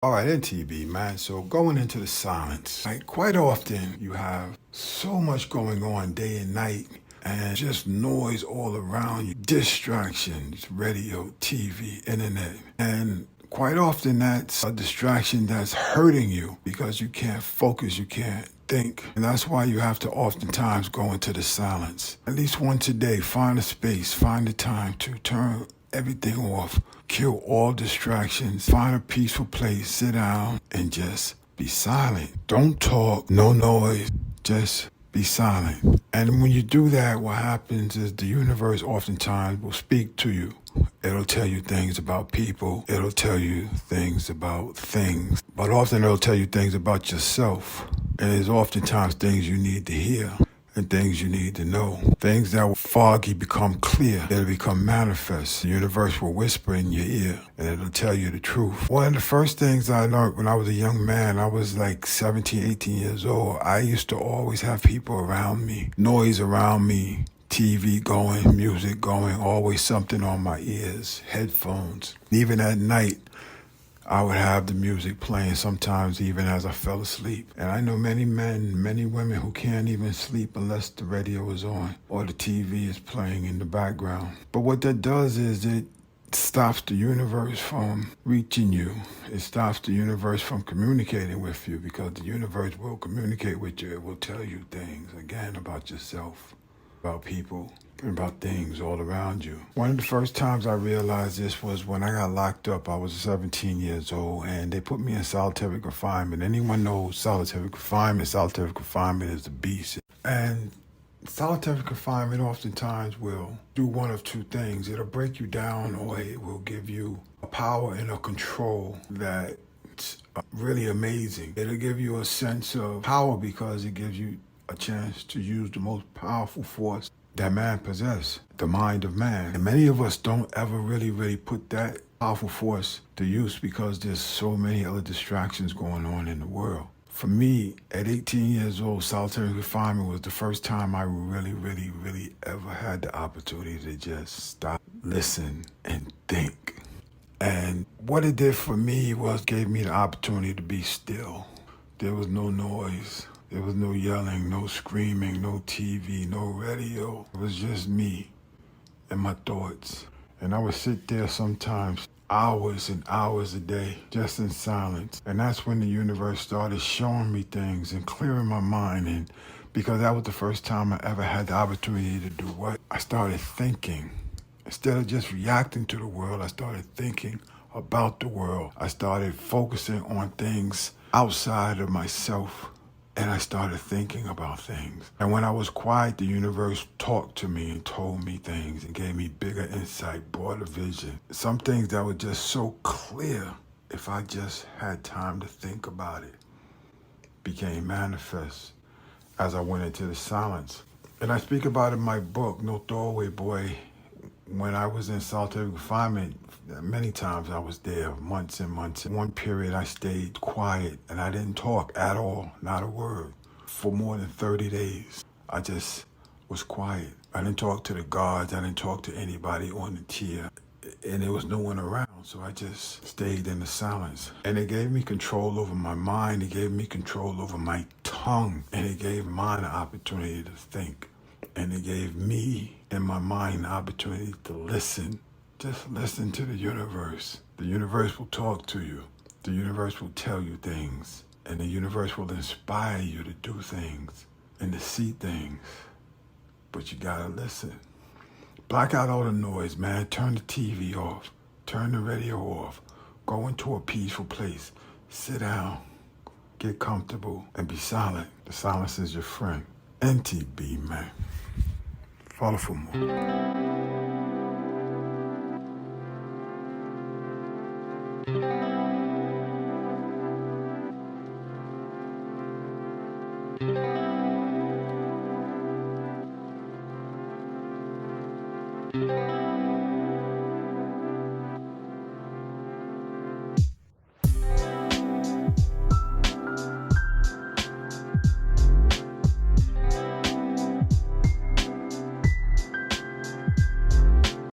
All right, NTB, man. So going into the silence, like quite often you have so much going on day and night and just noise all around you, distractions, radio, TV, internet. And quite often that's a distraction that's hurting you because you can't focus, you can't think. And that's why you have to oftentimes go into the silence. At least once a day, find a space, find the time to turn everything off, kill all distractions, find a peaceful place, sit down, and just be silent. Don't talk, no noise, just be silent. And when you do that, what happens is the universe oftentimes will speak to you. It'll tell you things about people. It'll tell you things about things. But often it'll tell you things about yourself. And there's oftentimes things you need to hear and things you need to know. Things that were foggy become clear. They'll become manifest. The universe will whisper in your ear and it'll tell you the truth. One of the first things I learned when I was a young man, I was like 17, 18 years old. I used to always have people around me, noise around me, TV going, music going, always something on my ears, headphones. Even at night, I would have the music playing sometimes even as I fell asleep. And I know many men, many women who can't even sleep unless the radio is on or the TV is playing in the background. But what that does is it stops the universe from reaching you. It stops the universe from communicating with you because the universe will communicate with you. It will tell you things, again, about yourself, about people, and about things all around you. One of the first times I realized this was when I got locked up. I was 17 years old and they put me in solitary confinement. Anyone knows solitary confinement? Solitary confinement is a beast. And solitary confinement oftentimes will do one of two things. It'll break you down or it will give you a power and a control that's really amazing. It'll give you a sense of power because it gives you a chance to use the most powerful force that man possesses, the mind of man. And many of us don't ever really put that powerful force to use because there's so many other distractions going on in the world. For me, at 18 years old, solitary confinement was the first time I really ever had the opportunity to just stop, listen, and think. And what it did for me was gave me the opportunity to be still. There was no noise. There was no yelling, no screaming, no TV, no radio. It was just me and my thoughts. And I would sit there sometimes hours and hours a day, just in silence. And that's when the universe started showing me things and clearing my mind. And because that was the first time I ever had the opportunity to do what? I started thinking. Instead of just reacting to the world, I started thinking about the world. I started focusing on things outside of myself. And I started thinking about things. And when I was quiet, the universe talked to me and told me things and gave me bigger insight, broader vision. Some things that were just so clear, if I just had time to think about it, became manifest as I went into the silence. And I speak about in my book, No Throwaway Boy. When I was in solitary confinement, many times I was there, months and months. In one period, I stayed quiet and I didn't talk at all, not a word. For more than 30 days, I just was quiet. I didn't talk to the guards. I didn't talk to anybody on the tier. And there was no one around, so I just stayed in the silence. And it gave me control over my mind. It gave me control over my tongue. And it gave mine an opportunity to think. And it gave me and my mind the opportunity to listen. Just listen to the universe. The universe will talk to you. The universe will tell you things. And the universe will inspire you to do things and to see things. But you gotta listen. Block out all the noise, man. Turn the TV off. Turn the radio off. Go into a peaceful place. Sit down. Get comfortable and be silent. The silence is your friend. NTB, man. Follow for more.